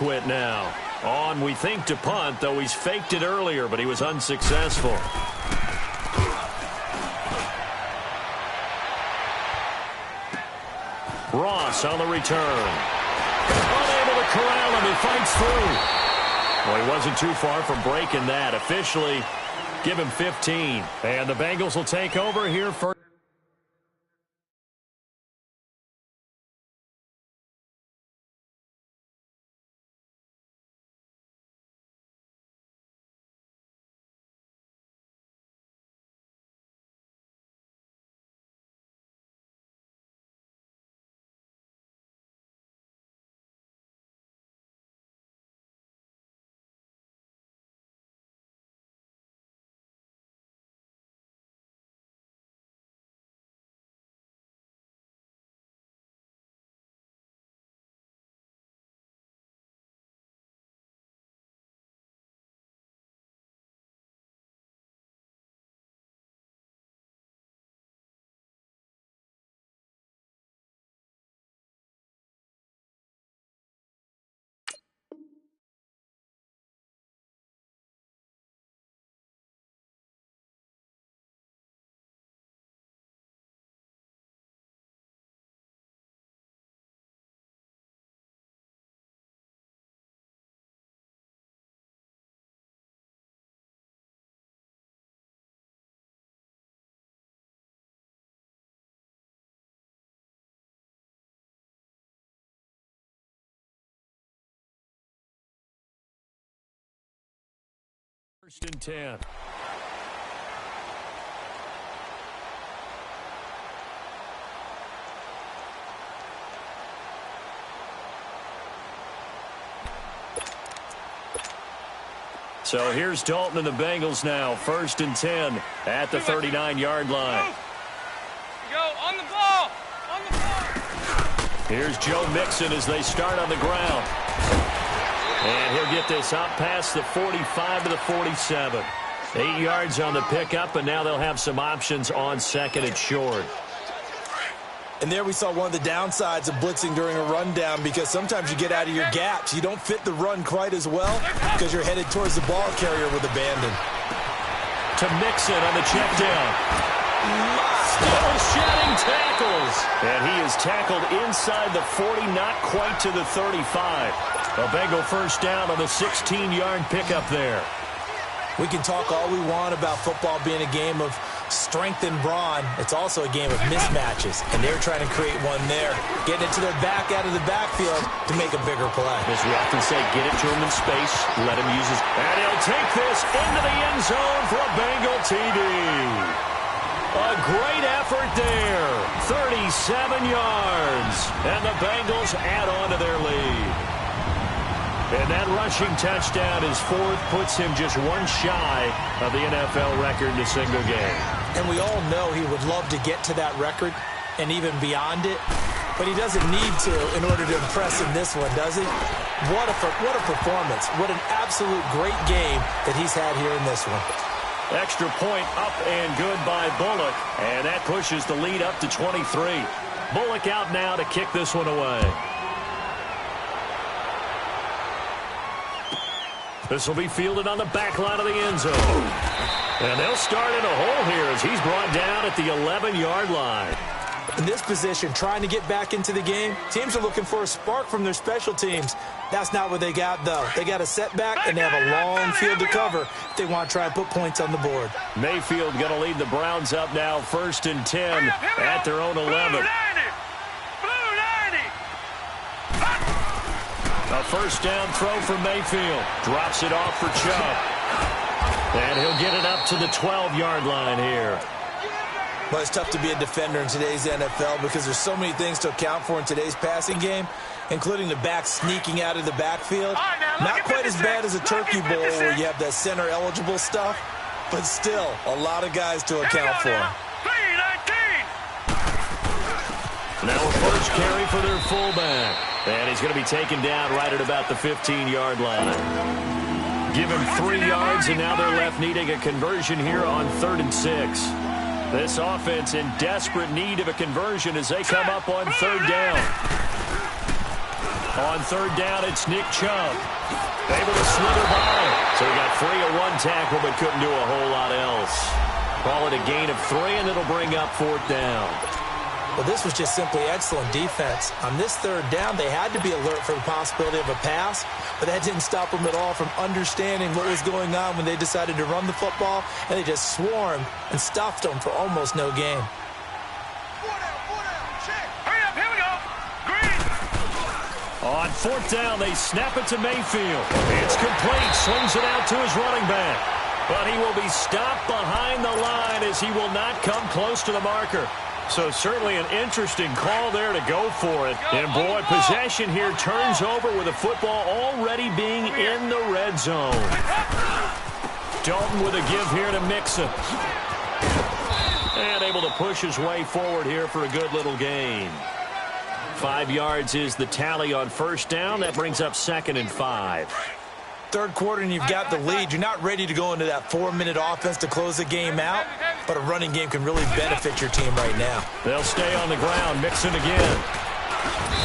quit now. On, we think, to punt, though he's faked it earlier, but he was unsuccessful. Ross on the return. Unable to corral him. He fights through. Well, he wasn't too far from breaking that. Officially, give him 15. And the Bengals will take over here for... First and 10. So here's Dalton and the Bengals now. First and 10 at the 39-yard line. Go on the ball. On the ball. Here's Joe Mixon as they start on the ground. And he'll get this up past the 45 to the 47. 8 yards on the pickup, and now they'll have some options on second and short. And there we saw one of the downsides of blitzing during a rundown, because sometimes you get out of your gaps. You don't fit the run quite as well because you're headed towards the ball carrier with abandon. To Mixon on the check down. Still shedding tackles. And he is tackled inside the 40, not quite to the 35. A Bengal first down on the 16-yard pickup there. We can talk all we want about football being a game of strength and brawn. It's also a game of mismatches, and they're trying to create one there, getting it to their back out of the backfield to make a bigger play. As we often say, get it to him in space, let him use his... And he'll take this into the end zone for a Bengal TD. A great effort there. 37 yards. And the Bengals add on to their lead. And that rushing touchdown, his fourth, puts him just one shy of the NFL record in a single game. And we all know he would love to get to that record and even beyond it, but he doesn't need to in order to impress in this one, does he? What a performance. What an absolute great game that he's had here in this one. Extra point up and good by Bullock, and that pushes the lead up to 23. Bullock out now to kick this one away. This will be fielded on the back line of the end zone. And they'll start in a hole here as he's brought down at the 11-yard line. In this position, trying to get back into the game, teams are looking for a spark from their special teams. That's not what they got, though. They got a setback, and they have a long field to cover if they want to try and put points on the board. Mayfield going to lead the Browns up now, first and 10 at their own 11. A first down throw for Mayfield. Drops it off for Chubb. And he'll get it up to the 12-yard line here. Well, it's tough to be a defender in today's NFL because there's so many things to account for in today's passing game, including the back sneaking out of the backfield. Not quite as bad as a turkey bowl where you have that center-eligible stuff, but still a lot of guys to account for. Now a first carry for their fullback. And he's going to be taken down right at about the 15-yard line. Give him 3 yards, and now they're left needing a conversion here on 3rd and 6. This offense in desperate need of a conversion as they come up on 3rd down. On third down, it's Nick Chubb. Able to slither by. So he got free of one tackle but couldn't do a whole lot else. Call it a gain of 3, and it'll bring up fourth down. Well, this was just simply excellent defense. On this third down, they had to be alert for the possibility of a pass, but that didn't stop them at all from understanding what was going on when they decided to run the football, and they just swarmed and stuffed them for almost no gain. On fourth down, they snap it to Mayfield. It's complete. Swings it out to his running back. But he will be stopped behind the line as he will not come close to the marker. So certainly an interesting call there to go for it. And boy, possession here turns over with the football already being in the red zone. Dalton with a give here to Mixon. And able to push his way forward here for a good little gain. 5 yards is the tally on first down. That brings up 2nd and 5. Third quarter and you've got the lead. You're not ready to go into that 4-minute offense to close the game out, but a running game can really benefit your team right now. They'll stay on the ground. Mixon again.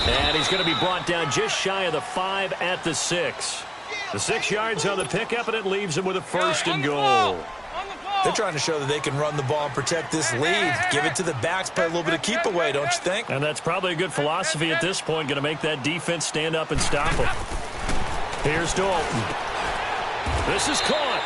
And he's going to be brought down just shy of the 5 at the 6. The 6 yards on the pickup, and it leaves him with a 1st and goal. They're trying to show that they can run the ball and protect this lead. Give it to the backs, play a little bit of keep away, don't you think? And that's probably a good philosophy at this point, going to make that defense stand up and stop them. Here's Dalton. This is caught.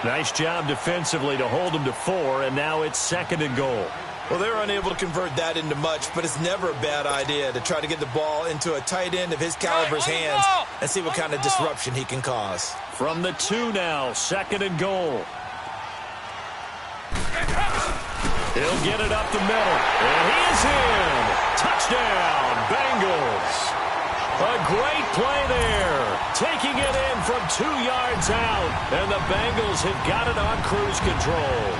Nice job defensively to hold him to 4, and now it's 2nd and goal. Well, they were unable to convert that into much, but it's never a bad idea to try to get the ball into a tight end of his caliber's hands and see what kind of disruption he can cause. From the 2 now, 2nd and goal. He'll get it up the middle, and he is in. Touchdown, Bengals. A great play there. Taking it in from 2 yards out, and the Bengals have got it on cruise control.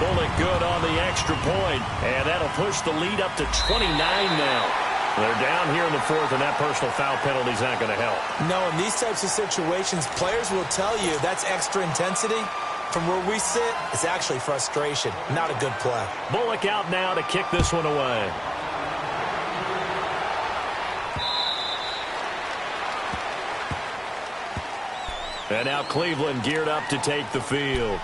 Bullock good on the extra point, and that'll push the lead up to 29 now. They're down here in the 4th, and that personal foul penalty is not going to help. No, in these types of situations, players will tell you that's extra intensity. From where we sit, it's actually frustration. Not a good play. Bullock out now to kick this one away. And now Cleveland geared up to take the field.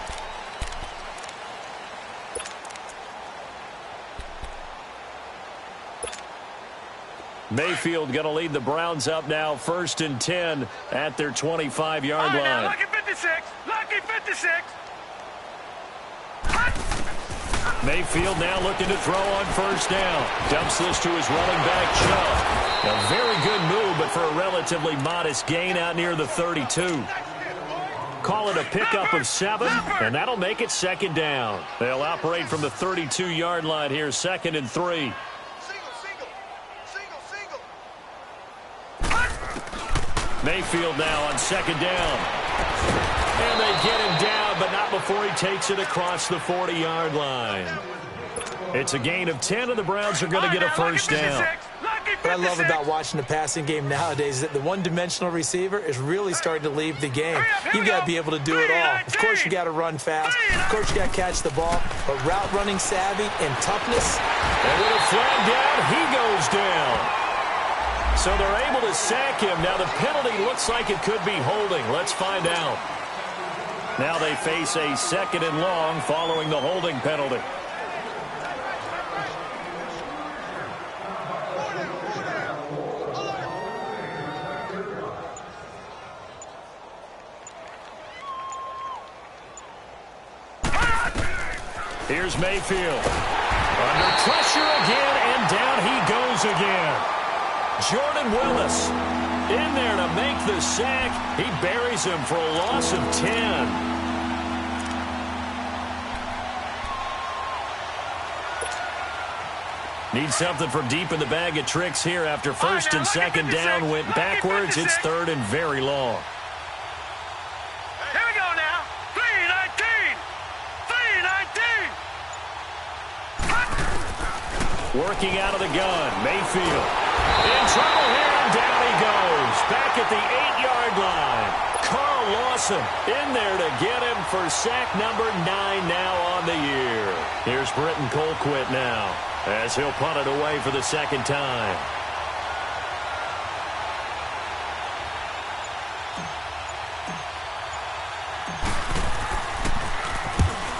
Mayfield going to lead the Browns up now, 1st and 10 at their 25-yard line. Lucky 56. Lucky 56. Mayfield now looking to throw on 1st down. Dumps this to his running back, Chubb. A very good move, but for a relatively modest gain out near the 32. Call it a pickup of 7, and that'll make it 2nd down. They'll operate from the 32-yard line here, 2nd and 3. Mayfield now on 2nd down. And they get him down, but not before he takes it across the 40-yard line. It's a gain of 10, and the Browns are going to get a 1st down. What I love about watching the passing game nowadays is that the one-dimensional receiver is really starting to leave the game. You've got to be able to do it all. Of course, you got to run fast. Of course, you got to catch the ball. But route running savvy and toughness. And with a flag down, he goes down. So they're able to sack him. Now the penalty looks like it could be holding. Let's find out. Now they face a 2nd and long following the holding penalty. Here's Mayfield. Under pressure again, and down he goes again. Jordan Willis in there to make the sack. He buries him for a loss of 10. Need something from deep in the bag of tricks here after 1st and 2nd down went backwards. It's 3rd and very long. Here we go now. 3-19. 3-19. Working out of the gun, Mayfield. In trouble here, and down he goes. Back at the 8-yard line. Carl Lawson in there to get him for sack number 9 now on the year. Here's Britton Colquitt now as he'll punt it away for the second time.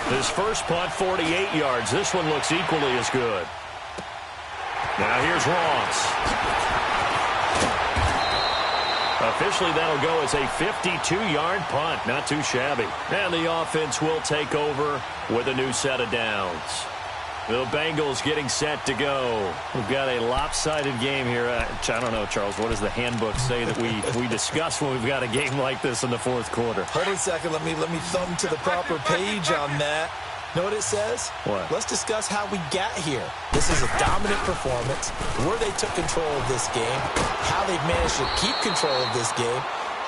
His first punt, 48 yards. This one looks equally as good. Now here's Ross. Officially, that'll go as a 52-yard punt. Not too shabby. And the offense will take over with a new set of downs. The Bengals getting set to go. We've got a lopsided game here. I don't know, Charles, what does the handbook say that we discuss when we've got a game like this in the fourth quarter? Hold on a second. Let me thumb to the proper page on that. Know what it says? What? Let's discuss how we got here. This is a dominant performance, where they took control of this game, how they've managed to keep control of this game,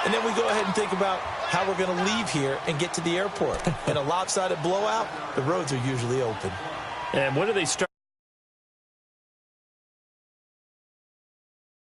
and then we go ahead and think about how we're going to leave here and get to the airport. In a lopsided blowout, the roads are usually open. And when do they start?